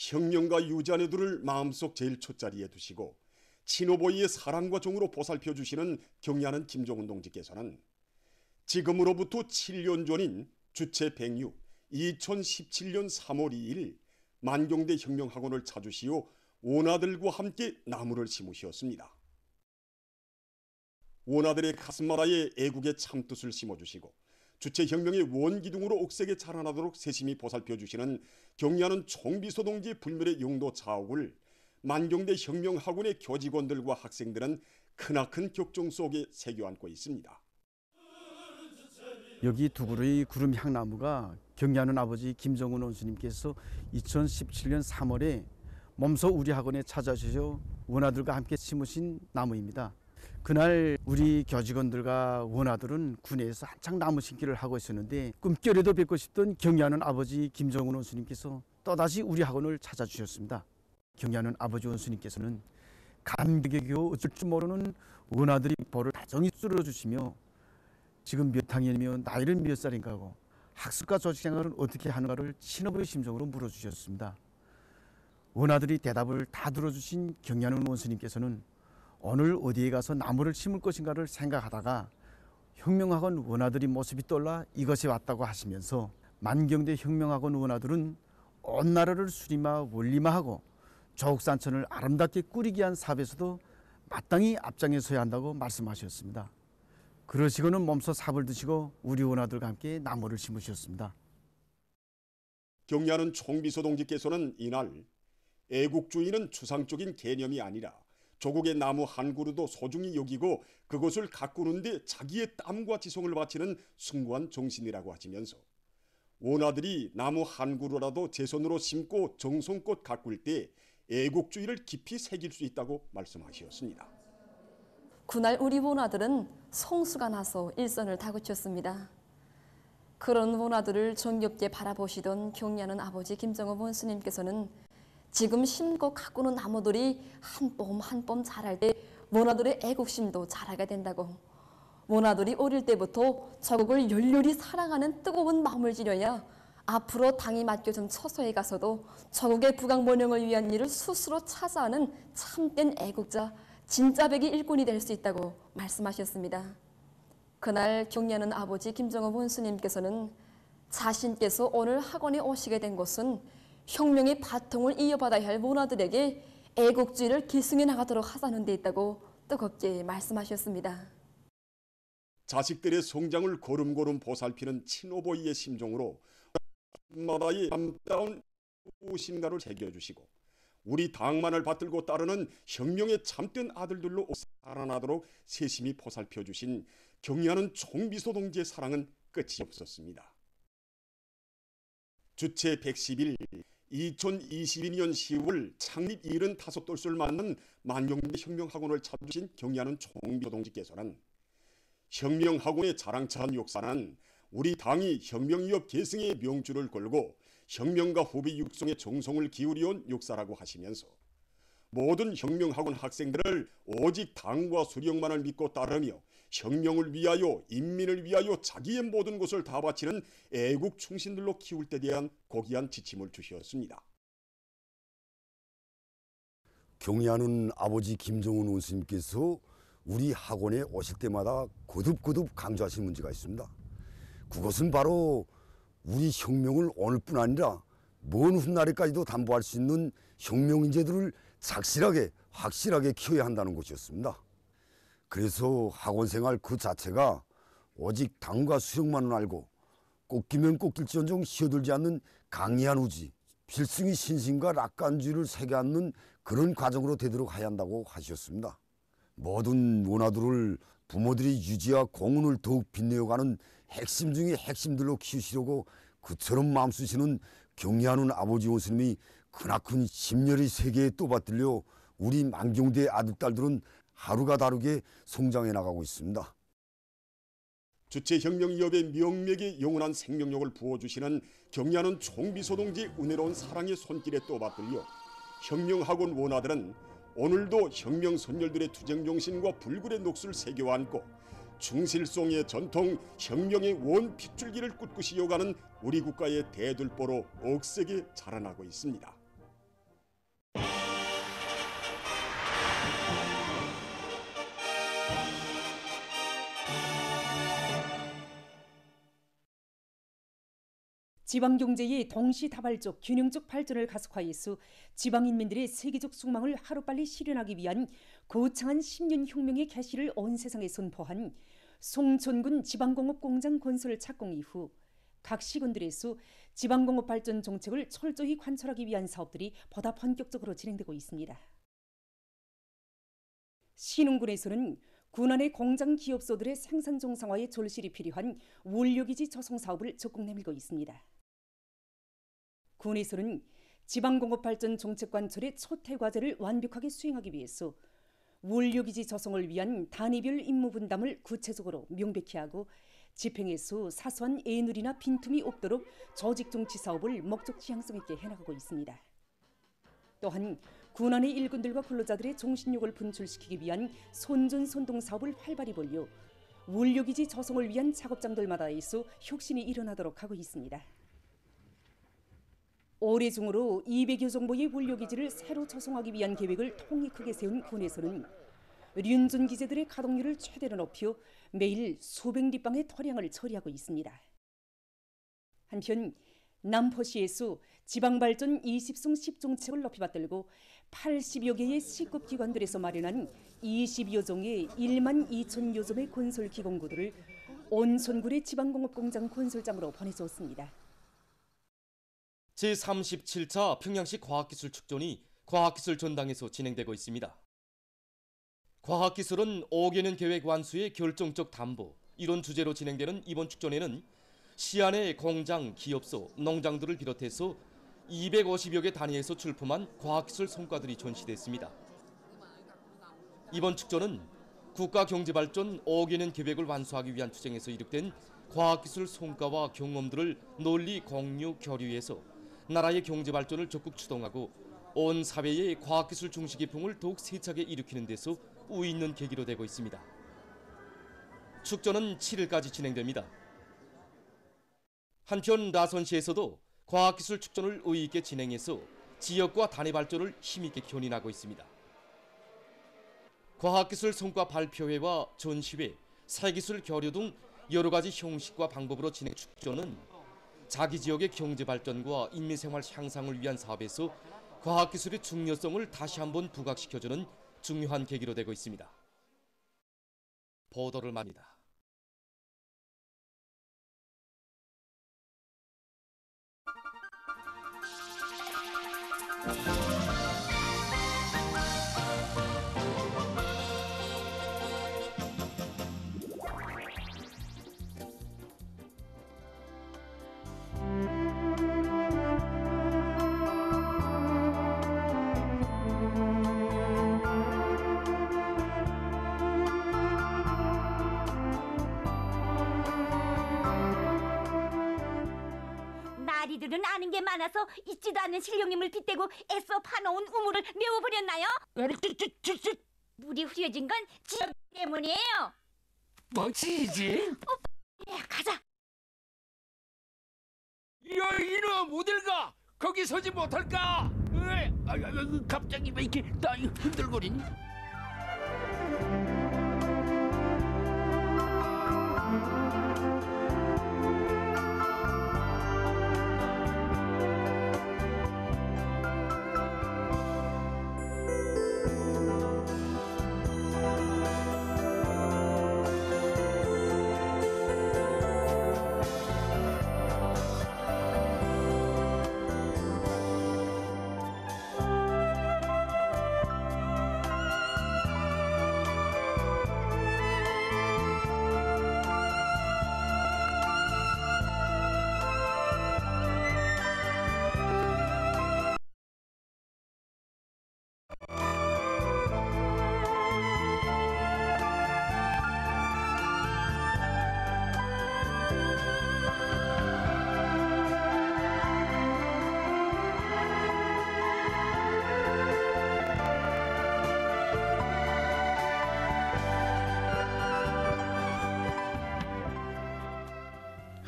혁명가 유자네들을 마음속 제일 첫자리에 두시고 친오보이의 사랑과 정으로 보살펴 주시는 경리하는 김정은 동지께서는 지금으로부터 7년 전인 주체 106 2017년 3월 2일 만경대 혁명학원을 찾으시어 원아들과 함께 나무를 심으셨습니다. 원아들의 가슴마라에 애국의 참뜻을 심어주시고 주체혁명의 원기둥으로 옥색에 자라나도록 세심히 보살펴 주시는 경리하는 총비서 동지의 불멸의 용도 자옥을 만경대 혁명학원의 교직원들과 학생들은 크나큰 격정 속에 새겨 안고 있습니다. 여기 두 그루의 구름 향나무가 경리하는 아버지 김정은 원수님께서 2017년 3월에 몸소 우리 학원에 찾아주셔 원아들과 함께 심으신 나무입니다. 그날 우리 교직원들과 원아들은 군에서 한창 나무 심기를 하고 있었는데 꿈결에도 뵙고 싶던 경리하는 아버지 김정은 원수님께서 또다시 우리 학원을 찾아주셨습니다. 경리하는 아버지 원수님께서는 감격의 겨우 어쩔 줄 모르는 원아들이 볼을 다정히 쓸어주시며 지금 몇 학년이며 나이를 몇 살인가 하고 학습과 조직생활을 어떻게 하는가를 친어부의 심정으로 물어주셨습니다. 원아들이 대답을 다 들어주신 경리하는 원수님께서는 오늘 어디에 가서 나무를 심을 것인가를 생각하다가 혁명학원 원아들이 모습이 떠올라 이것이 왔다고 하시면서 만경대 혁명학원 원아들은 온 나라를 수리마 원리마하고 조국산천을 아름답게 꾸리기 위한 사업에서도 마땅히 앞장에 서야 한다고 말씀하셨습니다. 그러시고는 몸소 삽을 드시고 우리 원아들과 함께 나무를 심으셨습니다. 경리하는 총비서 동지께서는 이날 애국주의는 추상적인 개념이 아니라 조국의 나무 한 그루도 소중히 여기고 그것을 가꾸는 데 자기의 땀과 지성을 바치는 숭고한 정신이라고 하시면서 원아들이 나무 한 그루라도 제 손으로 심고 정성껏 가꿀 때 애국주의를 깊이 새길 수 있다고 말씀하셨습니다. 그날 우리 원아들은 성수가 나서 일선을 다그쳤습니다. 그런 원아들을 정겹게 바라보시던 경리하는 아버지 김정은 원수님께서는 지금 심고 가꾸는 나무들이 한 뼘 한 뼘 자랄 때 원아들의 애국심도 자라게 된다고, 원아들이 어릴 때부터 조국을 열렬히 사랑하는 뜨거운 마음을 지려야 앞으로 당이 맡겨준 처소에 가서도 조국의 부강번영을 위한 일을 스스로 찾아하는 참된 애국자, 진짜배기 일꾼이 될 수 있다고 말씀하셨습니다. 그날 경리하는 아버지 김정은 원수님께서는 자신께서 오늘 학원에 오시게 된 것은 혁명의 바통을 이어받아야 할 원아들에게 애국주의를 계승해 나가도록 하자는 데 있다고 뜨겁게 말씀하셨습니다. 자식들의 성장을 고름고름 보살피는 친오보이의 심정으로 마다의 아름다운 우신가를 새겨주시고 우리 당만을 받들고 따르는 혁명의 참된 아들들로 살아나도록 세심히 보살펴 주신 경리하는 총비서 동지의 사랑은 끝이 없었습니다. 주체 111 2022년 10월 창립 75돌수를 맞는 만경대 혁명학원을 찾으신 경리하는 총비서 동지께서는 혁명학원의 자랑찬 역사는 우리 당이 혁명위협 계승의 명주를 걸고 혁명가 후배 육성에 정성을 기울여온 역사라고 하시면서 모든 혁명학원 학생들을 오직 당과 수령만을 믿고 따르며 혁명을 위하여 인민을 위하여 자기의 모든 것을 다 바치는 애국 충신들로 키울 때 대한 고귀한 지침을 주셨습니다. 경리하는 아버지 김정은 원수님께서 우리 학원에 오실 때마다 거듭거듭 강조하신 문제가 있습니다. 그것은 바로 우리 혁명을 오늘뿐 아니라 먼 훗날에까지도 담보할 수 있는 혁명 인재들을 확실하게 키워야 한다는 것이었습니다. 그래서 학원생활 그 자체가 오직 당과 수령만을 알고 꺾이면 꺾일지언정 희어들지 않는 강이한 의지, 필승의 신심과 낙관주의를 새겨안는 그런 과정으로 되도록 해야 한다고 하셨습니다. 모든 원아들을 부모들이 유지와 공헌을 더욱 빛내어가는 핵심 중의 핵심들로 키우시려고 그처럼 마음 쓰시는 경리하는 아버지 원수님이 크나큰 심려의 세계에 또 받들려 우리 만경대 아들, 딸들은 하루가 다르게 성장해 나가고 있습니다. 주체혁명위협의 명맥에 영원한 생명력을 부어주시는 경리하는 총비서 동지 은혜로운 사랑의 손길에 또 받들려 혁명학원 원아들은 오늘도 혁명 선열들의 투쟁정신과 불굴의 녹수를 새겨 안고 충실송의 전통 혁명의 원 핏줄기를 꿋꿋이 이어가는 우리 국가의 대들보로 억세게 자라나고 있습니다. 지방경제의 동시다발적 균형적 발전을 가속화해서 지방인민들의 세계적 숙망을 하루빨리 실현하기 위한 거창한 10년 혁명의 개시를 온 세상에 선포한 송천군 지방공업공장 건설 착공 이후 각 시군들에서 지방공업 발전 정책을 철저히 관철하기 위한 사업들이 보다 본격적으로 진행되고 있습니다. 신흥군에서는 군안의 공장 기업소들의 생산 정상화에 절실히 필요한 원료기지 조성 사업을 적극 내밀고 있습니다. 군에서는 지방공업 발전 정책 관철의 초태 과제를 완벽하게 수행하기 위해서 원료기지 조성을 위한 단위별 임무 분담을 구체적으로 명백히 하고 집행에서 사소한 애누리나 빈틈이 없도록 조직 정치 사업을 목적 지향성 있게 해나가고 있습니다. 또한 군안의 일군들과 근로자들의 정신력을 분출시키기 위한 선전선동 사업을 활발히 벌여 원료기지 조성을 위한 작업장들마다에서 혁신이 일어나도록 하고 있습니다. 올해 중으로 200여 정도의 원료기지를 새로 조성하기 위한 계획을 통이 크게 세운 군에서는 륜전 기지들의 가동률을 최대로 높여 매일 수백 리방의 토량을 처리하고 있습니다. 한편 남포시에서 지방발전 20성 10정책을 높이 받들고 80여 개의 시급 기관들에서 마련한 20여 종의 1만 2천여 점의 건설 기공구들을 온천군의 지방공업공장 건설장으로 보내주었습니다. 제37차 평양시 과학기술 축전이 과학기술 전당에서 진행되고 있습니다. 과학기술은 5개년 계획 완수의 결정적 담보, 이런 주제로 진행되는 이번 축전에는 시안의 공장, 기업소, 농장들을 비롯해서 250여 개 단위에서 출품한 과학기술 성과들이 전시됐습니다. 이번 축전은 국가경제발전 5개년 계획을 완수하기 위한 투쟁에서 이룩된 과학기술 성과와 경험들을 널리 공유, 교류해서 나라의 경제발전을 적극 추동하고 온 사회의 과학기술 중시기풍을 더욱 세차게 일으키는 데서 우위 있는 계기로 되고 있습니다. 축전은 7일까지 진행됩니다. 한편 라선시에서도 과학기술 축전을 의의 있게 진행해서 지역과 단위 발전을 힘있게 견인하고 있습니다. 과학기술 성과 발표회와 전시회, 사기술 교류 등 여러 가지 형식과 방법으로 진행 축전은 자기 지역의 경제 발전과 인민생활 향상을 위한 사업에서 과학기술의 중요성을 다시 한번 부각시켜주는 중요한 계기로 되고 있습니다. 보도를 마칩니다. 나리들은 아는 게 많아서 있지도 않는 신령님을 빗대고 애써 파놓은 우물을 메워버렸나요? 물이 흐려진 건 지역 때문이에요. 뭐지지? 가자. 야, 이놈 어딜 가? 거기 서지 못할까? 갑자기 왜 이렇게 나 흔들거리니?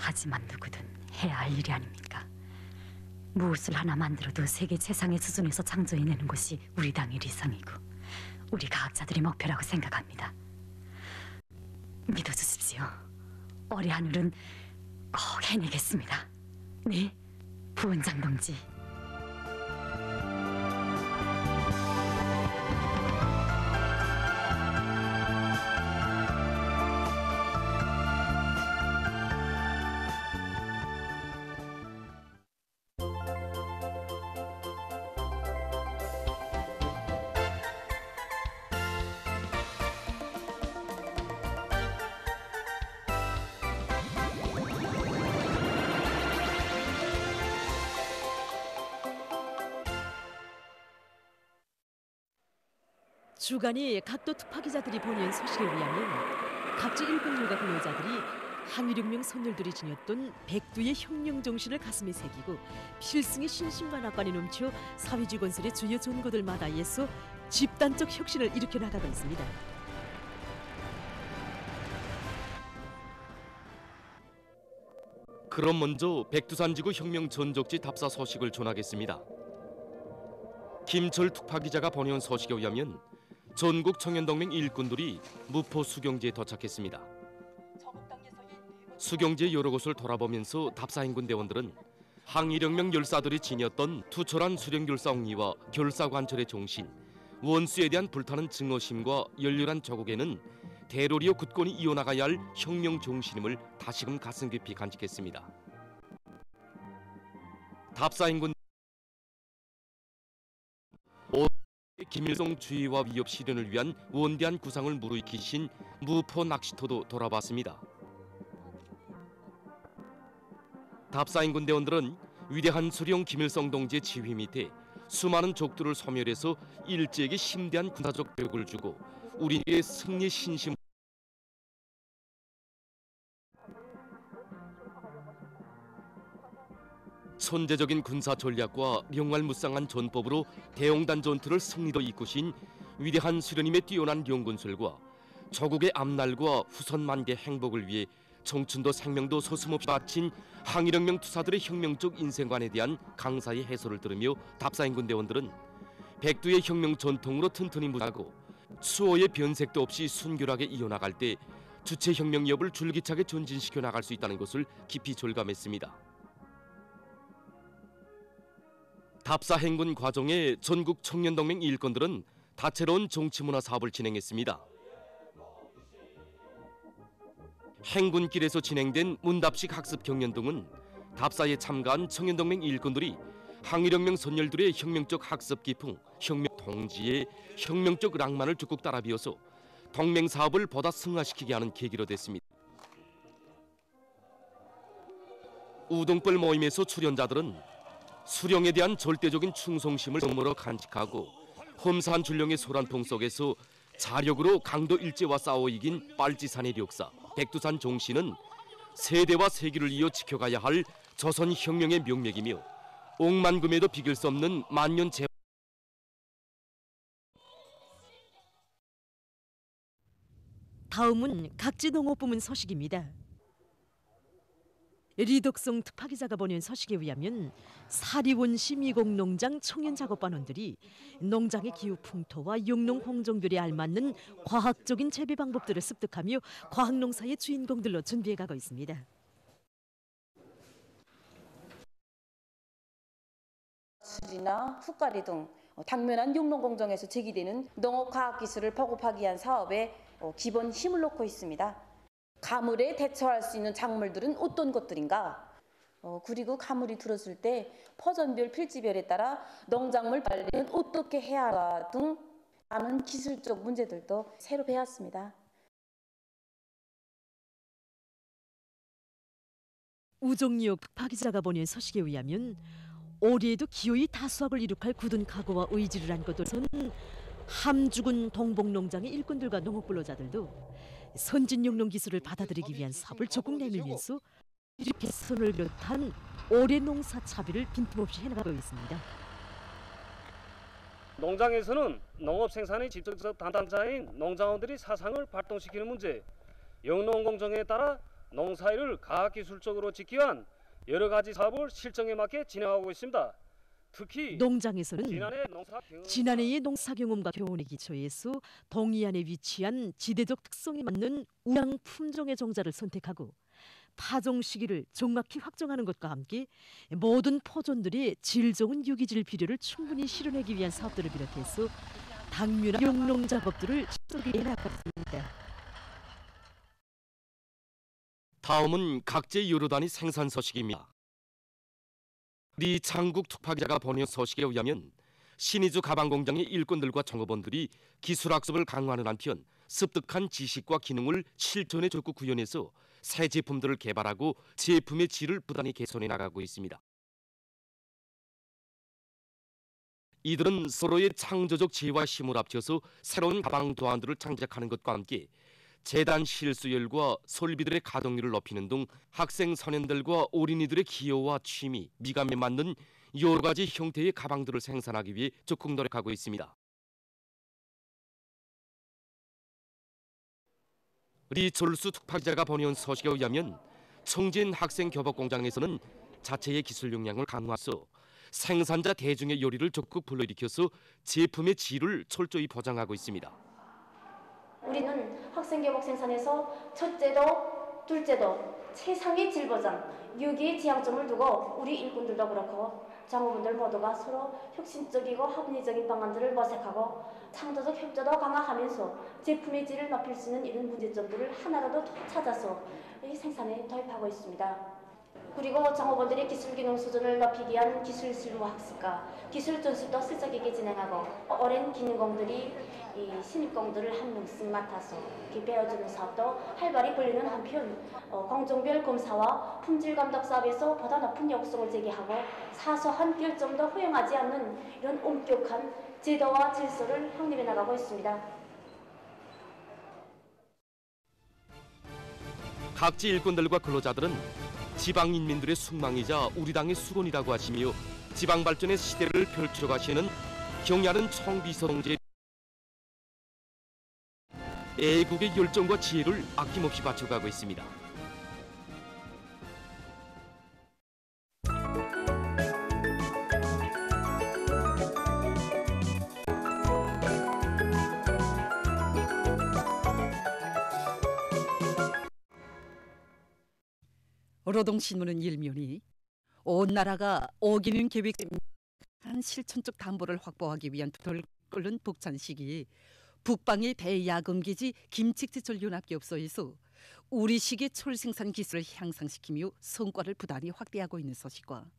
하지만 누구든 해야 할 일이 아닙니까? 무엇을 하나 만들어도 세계 최상의 수준에서 창조해내는 것이 우리 당의理想이고 우리 과학자들의 목표라고 생각합니다. 믿어주십시오. 올해 하늘은 꼭 해내겠습니다. 네, 부원장 동지. 주간이 각도 투파 기자들이 보낸 소식에 의하면 각지 일꾼들과 근로자들이 항일혁명 선열들이 지녔던 백두의 혁명 정신을 가슴에 새기고 필승의 신심과 낙관이 넘쳐 사회주의 건설의 주요 전거들마다에서 집단적 혁신을 일으켜 나가고 있습니다. 그럼 먼저 백두산지구 혁명 전적지 답사 소식을 전하겠습니다. 김철 특파 기자가 보내온 소식에 의하면 전국 청년동맹 일꾼들이 무포 수경지에 도착했습니다. 수경지의 여러 곳을 돌아보면서 답사행군 대원들은 항일혁명 열사들이 지녔던 투철한 수령결사 옹리와 결사관철의 정신, 원수에 대한 불타는 증오심과 열렬한 조국에는 대로리어 굳건히 이어나가야 할 혁명 정신임을 다시금 가슴 깊이 간직했습니다. 답사행군 김일성 주의와 위협 실현을 위한 원대한 구상을 무르익히신 무포 낚시터도 돌아봤습니다. 답사행군 대원들은 위대한 수령 김일성 동지의 지휘 밑에 수많은 적들을 소멸해서 일제에게 심대한 군사적 벽을 주고 우리의 승리 신심 천재적인 군사 전략과 명활무쌍한 전법으로 대용단 전투를 승리로 이끄신 위대한 수련님의 뛰어난 연군술과 조국의 앞날과 후손만대 행복을 위해 청춘도 생명도 서슴없이 바친 항일혁명 투사들의 혁명적 인생관에 대한 강사의 해설을 들으며 답사행군 대원들은 백두의 혁명 전통으로 튼튼히 무장하고 수호의 변색도 없이 순결하게 이어나갈 때 주체혁명 여부를 줄기차게 전진시켜 나갈 수 있다는 것을 깊이 절감했습니다. 답사행군 과정에 전국 청년동맹 일꾼들은 다채로운 정치문화 사업을 진행했습니다. 행군길에서 진행된 문답식 학습 경연 등은 답사에 참가한 청년동맹 일꾼들이 항일혁명 선열들의 혁명적 학습 기풍, 혁명 동지의 혁명적 낭만을 적극 따라 비워서 동맹 사업을 보다 승화시키게 하는 계기로 됐습니다. 우등벌 모임에서 출연자들은 수령에 대한 절대적인 충성심을 정모로 간직하고 험사한 줄령의 소란통 속에서 자력으로 강도 일제와 싸워 이긴 빨치산의 역사, 백두산 정신은 세대와 세기를 이어 지켜가야 할 조선 혁명의 명맥이며 억만금에도 비길 수 없는 만년 재. 다음은 각지 농업부문 소식입니다. 리덕성 특파 기자가 보낸 소식에 의하면 사리원시 미곡농장 청년작업반원들이 농장의 기후 풍토와 영농 공정들에 알맞는 과학적인 재배 방법들을 습득하며 과학농사의 주인공들로 준비해가고 있습니다. 수지나 후가리 등 당면한 영농 공정에서 제기되는 농업 과학 기술을 보급하기 위한 사업에 기본 힘을 놓고 있습니다. 가물에 대처할 수 있는 작물들은 어떤 것들인가? 그리고 가물이 들었을 때 퍼전별, 필지별에 따라 농작물 관리는 어떻게 해야 하나 등 많은 기술적 문제들도 새로 배웠습니다. 우종리옥 특파 기자가 보낸 소식에 의하면 올해에도 기어이 다수확을 이룩할 굳은 각오와 의지를 안고도선 함죽은 동복농장의 일꾼들과 농업근로자들도 선진 영농 기술을 받아들이기 위한 사업을 적극 내밀면서 이렇게 선을 비롯한 올해 농사 차비를 빈틈없이 해나가고 있습니다. 농장에서는 농업 생산의 직접적 담당자인 농장원들이 사상을 발동시키는 문제, 영농 공정에 따라 농사일을 과학기술적으로 짓기 위한 여러 가지 사업을 실정에 맞게 진행하고 있습니다. 특히 농장에서는 지난해의 농사 경험과 교훈의 기초에서 동해안에 위치한 지대적 특성에 맞는 우량 품종의 종자를 선택하고 파종 시기를 정확히 확정하는 것과 함께 모든 포존들이 질 좋은 유기질 비료를 충분히 실어내기 위한 사업들을 비롯해서 당면화 용농 작업들을 시도해 나갔습니다. 다음은 각재 요로단위 생산 소식입니다. 리창국 특파기자가 보낸 소식에 의하면 신의주 가방공장의 일꾼들과 종업원들이 기술학습을 강화하는 한편 습득한 지식과 기능을 실전에 적극 구현해서 새 제품들을 개발하고 제품의 질을 부단히 개선해 나가고 있습니다. 이들은 서로의 창조적 지혜와 힘을 합쳐서 새로운 가방 도안들을 창작하는 것과 함께 재단 실수율과 설비들의 가동률을 높이는 등 학생 소년들과 어린이들의 기여와 취미, 미감에 맞는 여러 가지 형태의 가방들을 생산하기 위해 적극 노력하고 있습니다. 리철수 특파기자가 보내온 소식에 의하면 청진 학생 교복 공장에서는 자체의 기술 역량을 강화해서 생산자 대중의 요리를 적극 불러일으켜서 제품의 질을 철저히 보장하고 있습니다. 우리는 학생교복 생산에서 첫째도 둘째도 최상의 질 보장, 유기의 지향점을 두고 우리 일꾼들도 그렇고 장호분들 모두가 서로 혁신적이고 합리적인 방안들을 모색하고 창조적 협조도 강화하면서 제품의 질을 높일 수 있는 이런 문제점들을 하나라도 찾아서 이 생산에 도입하고 있습니다. 그리고 장호분들의 기술 기능 수준을 높이기 위한 기술 실무 학습과 기술 전수도 실적있게 진행하고 오랜 기능공들이 이 신입공들을 한 명씩 맡아서 이렇게 배워주는 사업도 활발히 벌리는 한편 공정별 검사와 품질 감독 사업에서 보다 높은 요구성을 제기하고 사소한 결정도 허용하지 않는 이런 엄격한 제도와 질서를 확립해 나가고 있습니다. 각지 일꾼들과 근로자들은 지방 인민들의 숙망이자 우리 당의 수건이라고 하시며 지방 발전의 시대를 펼쳐가시는 경야는 총비서동지의 애국의 열정과 지혜를 아낌없이 바쳐가고 있습니다. 노동신문은 일면이 온 나라가 어기는 계획한 실천적 담보를 확보하기 위한 덜 끓는 벅찬 시기에 북방의 대야금기지 김칙제철연합기업소에서 우리식의 철 생산 기술을 향상시키며 성과를 부단히 확대하고 있는 소식과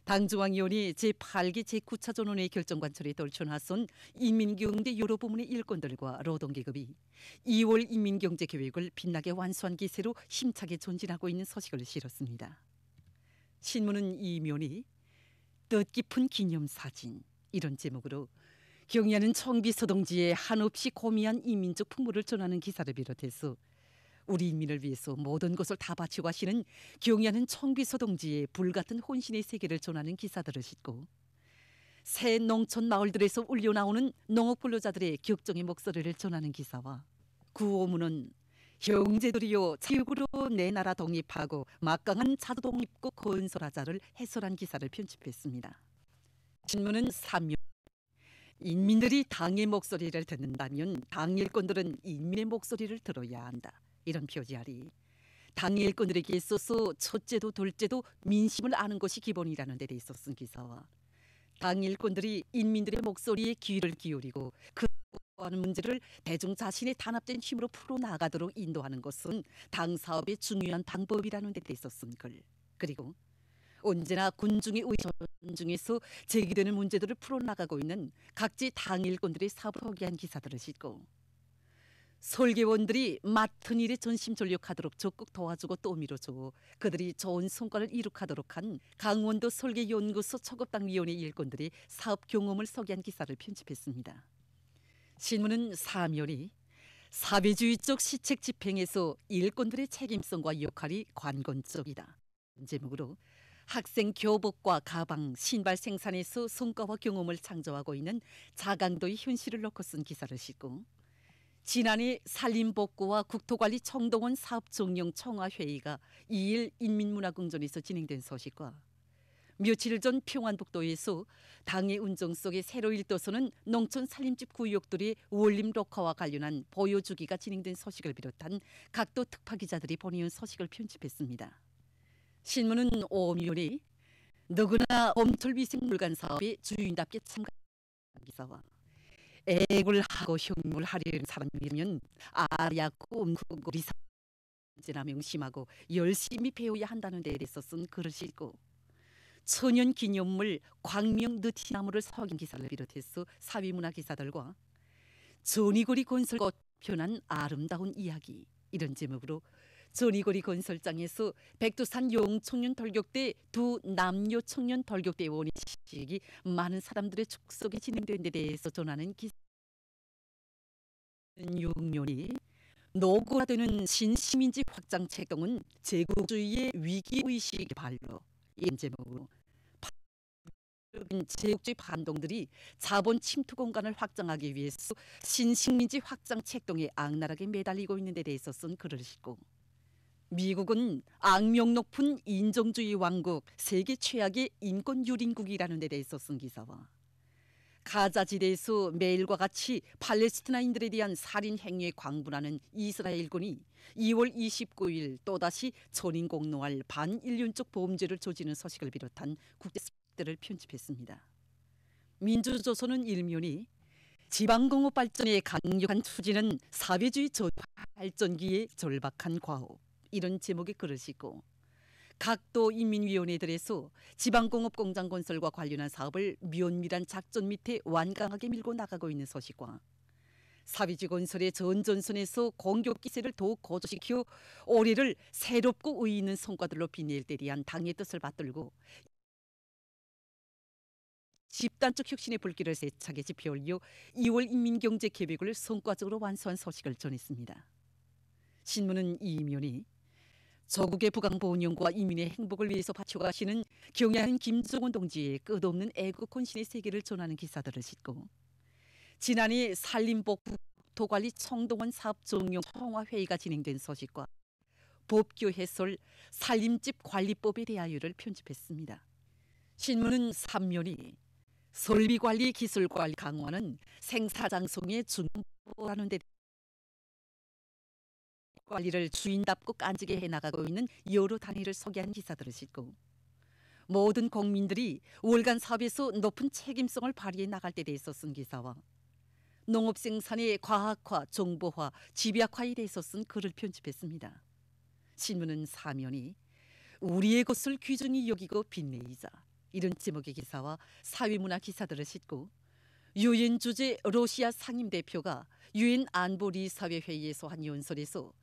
당중앙위원회 제8기 제9차 전원회의 결정관철에 떨쳐나선 인민경제 여러 부문의 일꾼들과 노동계급이 2월 인민경제계획을 빛나게 완수한 기세로 힘차게 전진하고 있는 소식을 실었습니다. 신문은 이면이 뜻깊은 기념사진 이런 제목으로 경야는 청비서동지의 한없이 고미한 인민적 풍물을 전하는 기사를 비롯해서 우리 인민을 위해서 모든 것을 다 바치고 하시는 경야는 청비서동지의 불같은 혼신의 세계를 전하는 기사들을 싣고 새 농촌 마을들에서 울려나오는 농업 근로자들의 격정의 목소리를 전하는 기사와 구호문은 형제들이여 체육으로 내 나라 독립하고 막강한 자도 독립국 건설하자를 해설한 기사를 편집했습니다. 신문은 3면 인민들이 당의 목소리를 듣는다면 당 일꾼들은 인민의 목소리를 들어야 한다. 이런 표지 아래 당 일꾼들에게 있어서 첫째도 둘째도 민심을 아는 것이 기본이라는 데 있어 쓴 기사와 당 일꾼들이 인민들의 목소리에 귀를 기울이고 그 하는 문제를 대중 자신의 단합된 힘으로 풀어나가도록 인도하는 것은 당 사업의 중요한 방법이라는 데 있어 쓴 글. 그리고 언제나 군중의 전중에서 제기되는 문제들을 풀어나가고 있는 각지 당 일꾼들의 사업을 소개한 기사들을 싣고 설계원들이 맡은 일에 전심전력하도록 적극 도와주고 또 밀어줘 그들이 좋은 성과를 이룩하도록 한 강원도 설계연구소 초급당위원회 일꾼들이 사업 경험을 소개한 기사를 편집했습니다. 신문은 사면이 사회주의적 시책 집행에서 일꾼들의 책임성과 역할이 관건적이다. 제목으로 학생 교복과 가방, 신발 생산에서 성과와 경험을 창조하고 있는 자강도의 현실을 놓고 쓴 기사를 싣고 지난해 산림복구와 국토관리 청동원 사업정령 청와회의가 2일 인민문화궁전에서 진행된 소식과 며칠 전 평안북도에서 당의 운정 속에 새로 일떠서는 농촌 살림집 구역들의 원림 녹화와 관련한 보여주기가 진행된 소식을 비롯한 각도 특파 기자들이 보내온 소식을 편집했습니다. 신문은 오미연이 누구나 봄철 위생물관 사업에 주인답게 참가한 기사와 애국을 하고 혁명을 하려는 사람이면 아야고 음크고 리사지나 명심하고 열심히 배워야 한다는 데에 대해서 쓴 글을 싣고 천연 기념물 광명 느티나무를 속인 기사를 비롯해서 사회문화 기사들과 전이고리 건설과 표현한 아름다운 이야기 이런 제목으로 전이고리 건설장에서 백두산 용청년 돌격대 두 남녀 청년 돌격대 원의 시식이 많은 사람들의 축속에 진행된 데 대해서 전하는 기사 6년이 노고화되는 신시민지 확장 책동은 제국주의의 위기의식의 발로 이런 제목으로 제국주의 반동들이 자본 침투 공간을 확장하기 위해서 신식민지 확장 책동에 악랄하게 매달리고 있는 데 대해서 쓴 글을 싣고 미국은 악명 높은 인종주의 왕국, 세계 최악의 인권 유린국이라는 데 대해서 쓴 기사와 가자지대에서 매일과 같이 팔레스티나인들에 대한 살인 행위에 광분하는 이스라엘군이 2월 29일 또다시 전인공노할 반인륜적 범죄를 저지른 소식을 비롯한 국제 소식들을 편집했습니다. 민주조선은 일면이 지방공업 발전의 강력한 추진은 사회주의 발전기의 절박한 과업 이런 제목의 글을 싣고 각도 인민위원회들에서 지방공업 공장 건설과 관련한 사업을 면밀한 작전 밑에 완강하게 밀고 나가고 있는 소식과 사회주의 건설의 전전선에서 공격 기세를 더욱 고조시켜 올해를 새롭고 의의 있는 성과들로 빛낼 때 대한 당의 뜻을 받들고 집단적 혁신의 불길을 세차게 지펴올려 2월 인민경제계획을 성과적으로 완수한 소식을 전했습니다. 신문은 이 이면이 조국의 부강보훈령과 인민의 행복을 위해서 바쳐가시는 경야는 김정은 동지의 끝없는 애국 헌신의 세계를 전하는 기사들을 싣고 지난해 산림복도관리 총동원 사업 종용 총화회의가 진행된 소식과 법규 해설 산림집 관리법에 대하여를 편집했습니다. 신문은 3면이 설비관리 기술관리 강화는 생사장성의 중보라는 데 관리를 주인답고 깐지게 해나가고 있는 여러 단위를 소개한 기사들을 싣고 모든 국민들이 월간 사업에서 높은 책임성을 발휘해 나갈 때 대해서 쓴 기사와 농업생산의 과학화, 정보화, 집약화에 대해서 쓴 글을 편집했습니다. 신문은 사면이 우리의 것을 귀중히 여기고 빛내이자 이런 제목의 기사와 사회문화 기사들을 싣고 유엔 주재 러시아 상임대표가 유엔 안보리사회회의에서 한 연설에서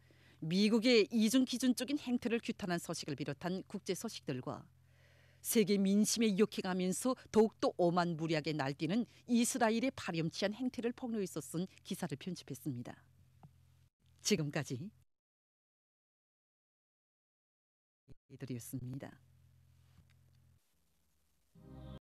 미국의 이중기준적인 행태를 규탄한 소식을 비롯한 국제 소식들과 세계 민심에 역행하면서 더욱더 오만무리하게 날뛰는 이스라엘의 파렴치한 행태를 폭로해서 쓴 기사를 편집했습니다. 지금까지 이들이었습니다.